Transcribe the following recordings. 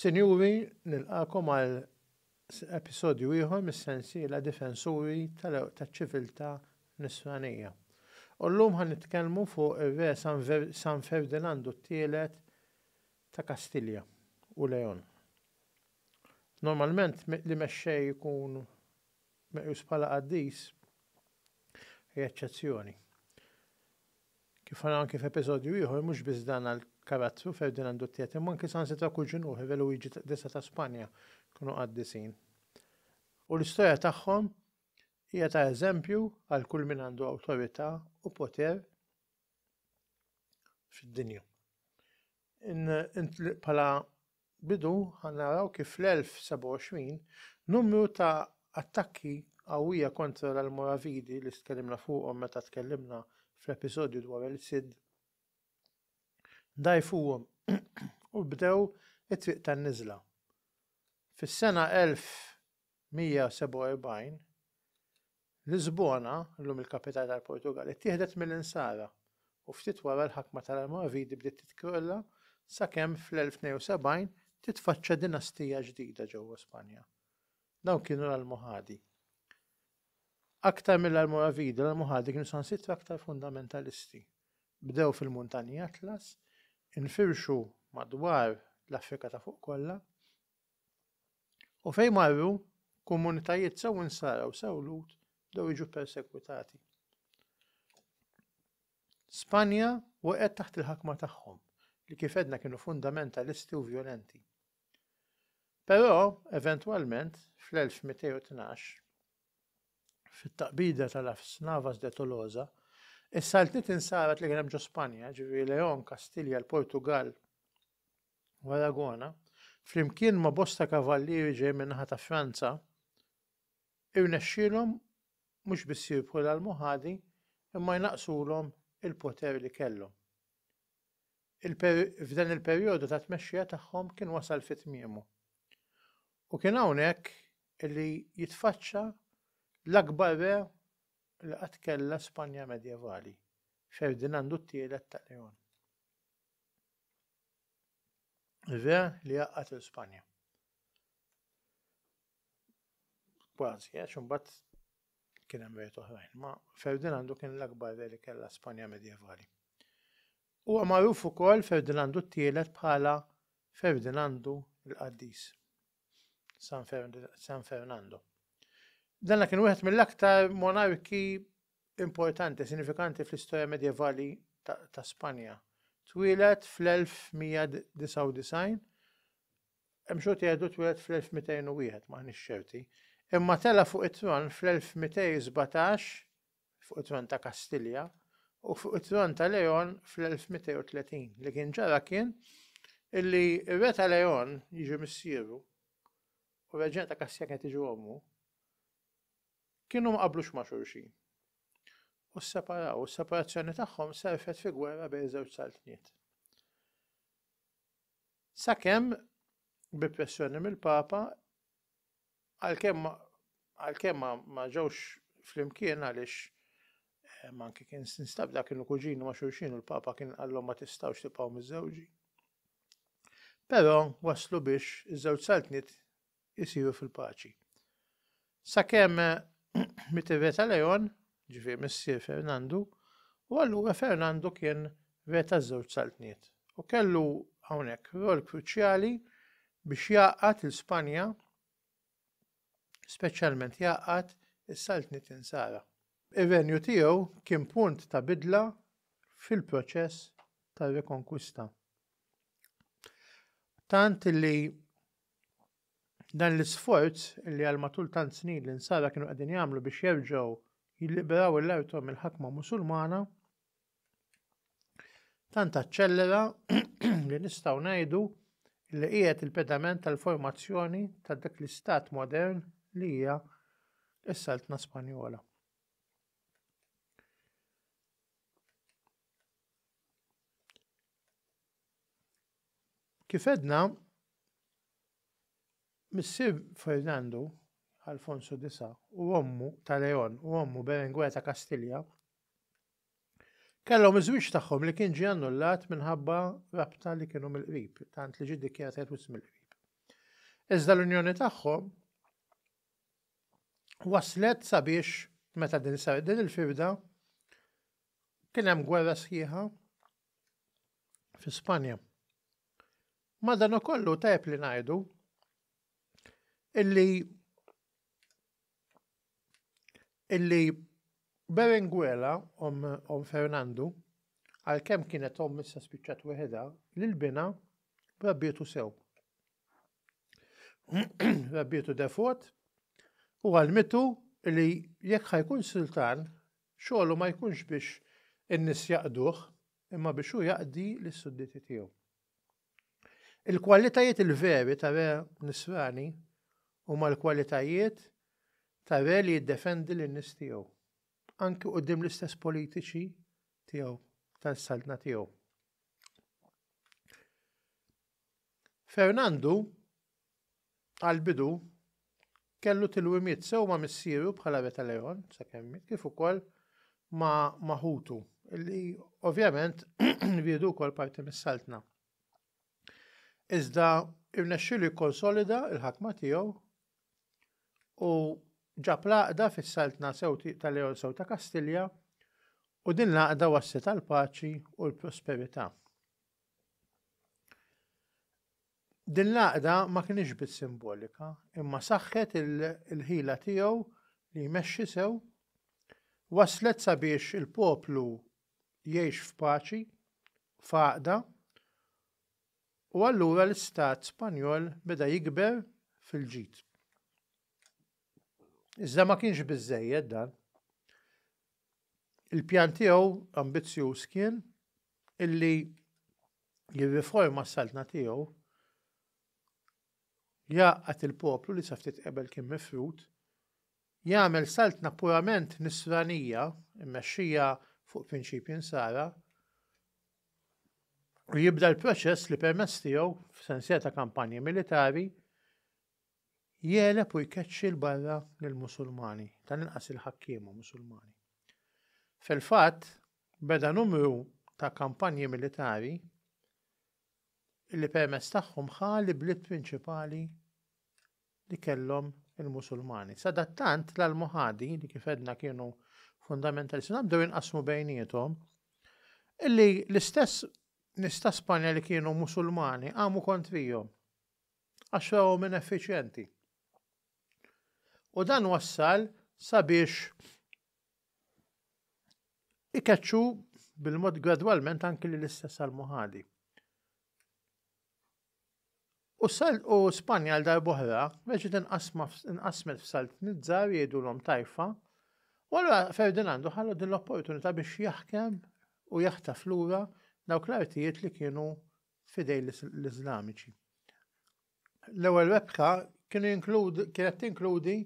Sinjuri, nilqakom għal episodju ieħor mis-sensiela difensuri taċ-ċiviltà nisranija. U llum ħan nitkellmu fuq ir-re San Ferdinando III ta' Kastilja u Leon. Normalment li mexxej jkun meqjus bħala qaddis hija eċċezzjoni. Kif ħana anke f'episodju ieħor mhux biss dan għall-karattru Ferdinando III, imma anke sansitra kull ġenuħi Luigi Disa ta' Spanja kienu qaddisin. U l-istorja tagħhom hija ta' eżempju għal kull min għandu awtorità u poter fid-dinja. Bħala bidu ħannaraw kif fl-1027 numru ta' attakki qawwija kontra l-Almoravidi li tkellimna fuqhom meta tkellimna fl-episodju dwar il-Sid dajfuhom u bdew it-triq tan-niżla. Fis-sena 1147 Lisbona, llum il-kapitali tal-Portugal, ittieħdet mill-insara u ftit wara l-ħakma tal-Almoravidi bdiet titkrolla sakemm fl-1072 titfaċċa dinastija ġdida ġewwa Spanja. Dawn kienu l-Almohadi. Aktar mill-Almoravidi, l-Almohadi kienu sansitra aktar fundamentalisti. Bdew fil-Muntanji Atlas, infirxu madwar l-Afrika ta' fuq kollha, u fejn marru komunitajiet sew insara u sew lut bdew jiġu persekwitati. Spanja waqgħet taħt il-ħakma tagħhom li kif għedna kienu fundamentalisti u vjolenti. Però, eventwalment, fl-1212, fit-taqbida tal-Las Navas de Tolosa, is-saltniet insarat li kien hemm ġo Spanja, ġifieri Leon, Kastilja, l-Portugal u Aragona, flimkien ma' bosta kavallieri ġej min-naħa ta' Franza, irnexxielhom mhux biss jirbħu l-Almohadi imma jnaqsulhom il-poter li kellhom. F'dan il-perjodu ta' tmexxija tagħhom kien wasal fi tmiemu. U kien hawnhekk li jitfaċċa l-akbar re li qatt kellha Spanja medjevali, Ferdinando III ta' Leon. Ir-re li għaqqat l-Spanja. Kważi, għax imbagħad kien hemm re oħrajn, ma Ferdinando kien l-akbar re li kellha Spanja medjevali. Huwa magħruf ukoll Ferdinando III bħala Ferdinando l-Qaddis, San Fernando. Danna kien wieħed mill-aktar monarki importanti, sinifikanti fl-istorja medjevali ta' Spanja. Twieled fl-1199, hemm xogħol jgħidu twieled fl-1201 m'aħniex ċerti, imma tela fuq it-tron fl-1217 fuq it-tron ta' Kastilja u fuq it-tron ta' Leon fl-1230 li kien ġara kien illi ir-re ta' Leon jiġi missieru u reġina ta' Kastilja kienet tiġi ommu kienu ma qablux ma' xulxin. U sseparaw, u s-separazzjoni tagħhom serfet fi gwerra bejn żewġ saltniet. Sakemm bi pressjoni mill-Papa għalkemm ma ġewx flimkien għaliex anke kien instabda kienu kuġini ma' xulxin u l-Papa kien qallhom ma tistgħux tibqgħu miż-żewġi. Però waslu biex iż-żewġ saltniet isiru fil-paċi. Sakemm mit ir-re ta' Leon, ġifieri missier Fernando, u allura Fernando kien re taż-żewġ saltniet u kellu hawnhekk rol kruċjali biex jgħaqqad il-Spanja, speċjalment jgħaqqad is-saltniet insara. Ir-renju tiegħu kien punt ta' bidla fil-proċess tar-rekonkwista. Tant li dan l-isforz li għal matul tant snin li nsara kienu qegħdin jagħmlu biex jerġgħu jilliberaw l-artom mill-ħakma Musulmana, tant aċċellera li nistgħu ngħidu li qiegħed il-pedament tal-formazzjoni ta' dak l-istat modern li hija s-Saltna Spanjola. Kif edna, missier Fernando Alfonso Disa u ommu ta' Leon u ommu Berenguer ta' Kastilja kellhom iż-żwieġ tagħhom li kien ġie annullat minħabba rabta li kienu mill-qrib, tant li ġie ddikjarat wisq mill-qrib. Iżda l-unjoni tagħhom waslet sabiex meta din il-firda kien hemm gwerra sħiħa fi Spanja. Madankollu tajjeb li ngħidu illi Berenguela Fernando għalkemm kienet issa spiċċat weħedha l-bina rabbietu sew. Rabbietu defot u għalmitu li jekk ħajkun sultan xogħlu ma jkunx biex in-nies jaqduh imma biex hu jaqdi lis-sudditi tiegħu. Il-kwalitajiet il-veri ta' re nisrani huma l-kwalitajiet ta' re li jiddefendi lin-nies tiegħu anke quddiem l-istess politiċi tiegħu tas-saltna tiegħu. Fernando għal-bidu kellu tilwimiet sew ma' missieru bħala Re ta' Leon sakemm kif ukoll ma' Hutu illi ovvjament viedu wkoll parti mis-saltna. Iżda irnexxielu jikkonsolida l-ħakma tiegħu u ġab laqda fis-saltna ta' Leon sew ta' Kastilja u din laqda wasset għall paċi u l-prosperità. Din laqda ma kienx biss simbolika, imma saħħet il-ħila tiegħu li jmexxi sew waslet sabiex il-poplu jgħix f'paċi, f'għaqda, u allura l-istat Spanjol beda jikber fil-ġid. Iżda ma kienx biżżejjed dan. Il-pjan tiegħu ambizzjuż kien illi jirriforma s-saltna tiegħu jaqgħad il-poplu li sa ftit qabel kien mifrud, jagħmel saltna purament nisranija mmexxija fuq prinċipji nsara u jibda l-proċess li permezz tiegħu f'sensiela ta' kampanji militari jeleb u jkeċċi l-barra lill-Musulmani, tal-inqas il-ħakkiema Musulmani. Fil-fatt beda numru ta' kampanji militari illi permezz tagħhom ħalli bliet prinċipali li kellhom il-Musulmani. Sadattant l-Almohadi li kif edna kienu fundamentalisti nabdew inqasmu bejniethom illi l-istess nies ta' Spanja li kienu Musulmani għamu kontrihom għax raw minn effiċjenti. U dan wassal sabiex ikeċċu bil-mod gradwalment anki l-istess Almohadi. U Spanja għal darbohra reġgħet inqasmet f'saltniet żgħar jgħidulhom tajfa, u allura Ferdinando ħallu din l-opportunità biex jaħkem u jaħtaf lura dawk l-artijiet li kienu fidej l-Iżlamiċi. L-ewwel rebħa kienet tinkludi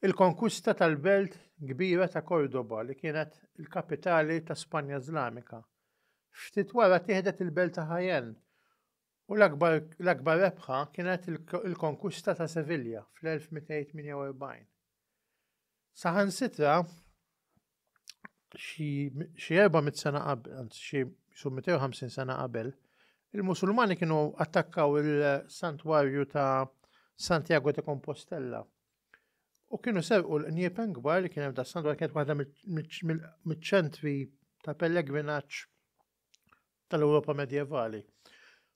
il-konkwista tal-belt kbira ta' Cordoba li kienet il-kapitali ta' Spanja Iżlamika. Ftit wara tieħdet il-belt ta' Jaén u l-akbar rebħa kienet il-konkwista ta' Sevilla fl-1248. Saħansitra xi 400 sena qabel, xi 250 sena qabel, il-Musulmani kienu attakkaw il-santwarju ta' Santiago de Compostela u kienu serqu l-Niepen kbar li kien hemm da santwarju kienet waħda miċ-ċentri ta' pellegrinaġġ tal-Ewropa medjevali.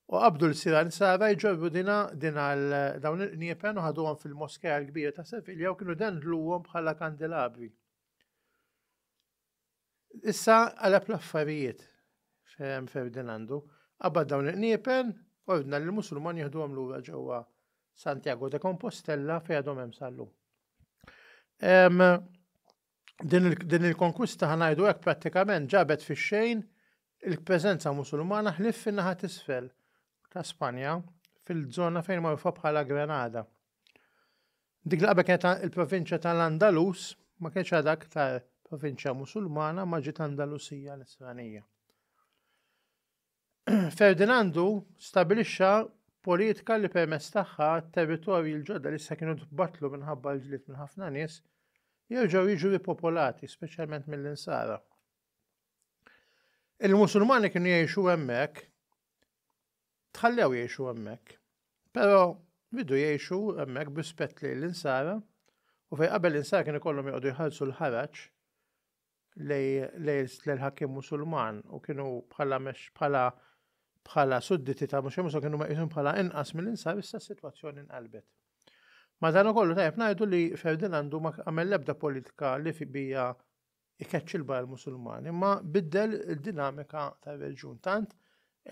U qabdu l-siran sara jġorru dawn il-Niepen u ħaduhom fil-moskeja l-kbira ta' Sevilla u kienu dendluhom bħala kandelabri. Issa qalab l-affarijiet Ferdinando, qabad dawn il-Niepen ordna li l-Musulmani jieħduhom lura ġewwa Santiago de Compostela fejn għadhom hemm sallu. Din il-konkwista ħanajdu hekk prattikament ġabet fix-xejn il-preżenza Musulmana ħlif fin-naħa t'isfel ta' Spanja fil-żona fejn magħrufa bħala Granada. Dik li qabel kienet il-provinċja tal-Andalus ma kienx dak ta' provinċja Musulmana ma ġiet Andalusija nisranija. Ferdinando stabilixxa politika li permezz tagħha t-territorji l-ġodda li issa kienu tbatlu minħabba l-ġlied minn ħafna nies jerġgħu jiġu ripopolati, speċjalment mill-insara. Il-Musulmani kienu jgħixu hemmhekk, tħallew jgħixu hemmhekk, però bidu jgħixu hemmhekk b'rispett lejn l-insara u fejn qabel l-insara kienu jkollhom joqogħdu jħallsu l-ħaraġ lejn ħakim Musulman u kienu bħala sudditi ta' mhux Musulman kienu meqjusin bħala inqas mill-insar, issa s-sitwazzjoni inqalbet. Madankollu tajjeb ngħidu li Ferdinandu ma għamel l-ebda politika li bija ikeċċi l-bar Musulmani, imma biddel id-dinamika tar-reġjun tant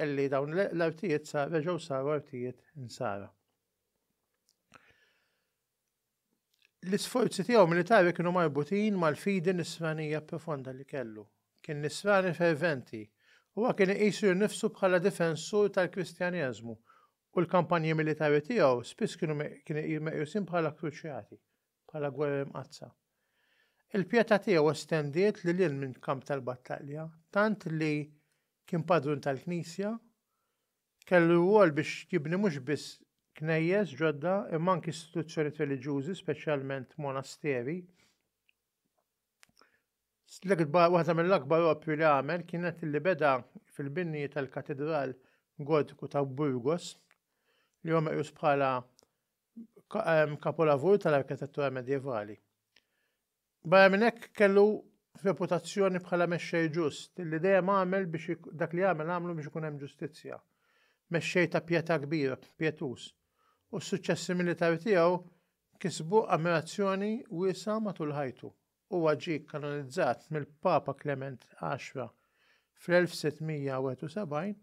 illi dawn l-artijiet reġgħu saru artijiet insara. L-isforzi tiegħu militari kienu marbutin mal-fidi nisranija profonda li kellu. Kien nisrani ferventi u kien iqisu nnifsu bħala difensur tal-Kristjaneżmu u l-kampanji militari tiegħu spiss kienu meqjusin bħala kruċjati, bħala gwerra mqazza. Il-pjetà tiegħu estendiet lil hinn minn kamp tal-battalja, tant li kien padrun tal-Knisja, kellu rwol biex jibni mhux biss knejjes ġodda imma anki istituzzjonijiet reliġjużi, speċjalment monasteri. Waħda mill-akbar opri li għamel kienet li beda fil-binni tal-katedral gotiku ta' Burgos li huwa meqjus bħala kapolavur tal-arkitettura medjevali. Barra minn hekk kellu reputazzjoni bħala mexxej ġust, li dejjem għamel biex dak li għamlu biex ikun hemm ġustizzja. Mexxej ta' pjetà kbira, pjetuż. U s-suċċessi militari tiegħu kisbu ammirazzjoni wiesa matul ħajtu. Huwa ġie kanonizzat mill-Papa Clement X fl-1671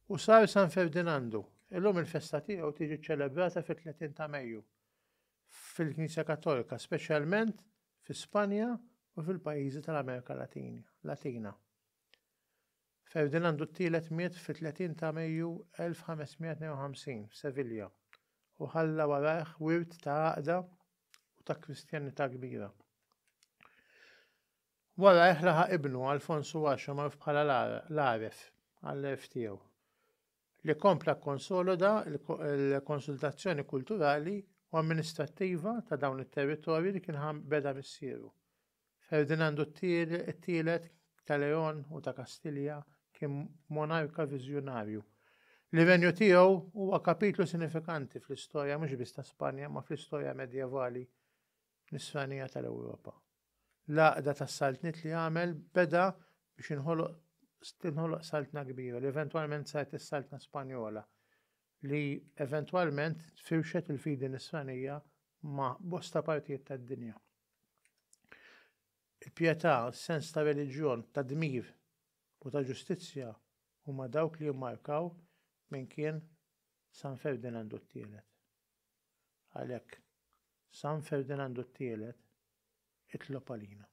u sar San Ferdinandu. Illum il-festa tiegħu tiġi ċċelebrata fit-30 ta' Mejju fil-Knisja Kattolika, speċjalment fi Spanja u fil-pajjiżi tal-Amerika Latina. Ferdinandu t-tielet miet fit-30 ta' Mejju 1552 f'Sevilja u ħalla warajh wirt ta' għaqda u ta' kristjanità kbira. Warajh laħaq ibnu Alfonso X magħruf bħala l-Aref għall-erf tiegħu li kompla kkonsolida l-konsultazzjoni kulturali u amministrattiva ta' dawn it-territorji li kien beda missieru. Ferdinandu t-tielet ta' Leon u ta' Kastilja kien monarka viżjonarju. L-renju tiegħu huwa kapitlu sinifikanti fl-istorja mhux biss ta' Spanja ma fl-istorja medjevali nisranija tal-Ewropa. L-għaqda tas-saltniet li għamel beda biex tinħoloq saltna kbira li eventwalment saret is-saltna Spanjola li eventwalment firxet il-fidi nisranija ma' bosta partijiet tad-dinja. Il-pjetà, s-sens ta' reliġjon, ta' dmir u ta' ġustizzja huma dawk li jimmarkaw minn kien San Ferdinandu t-tielet. Għalhekk San Ferdinandu t-tielet itlob għalina.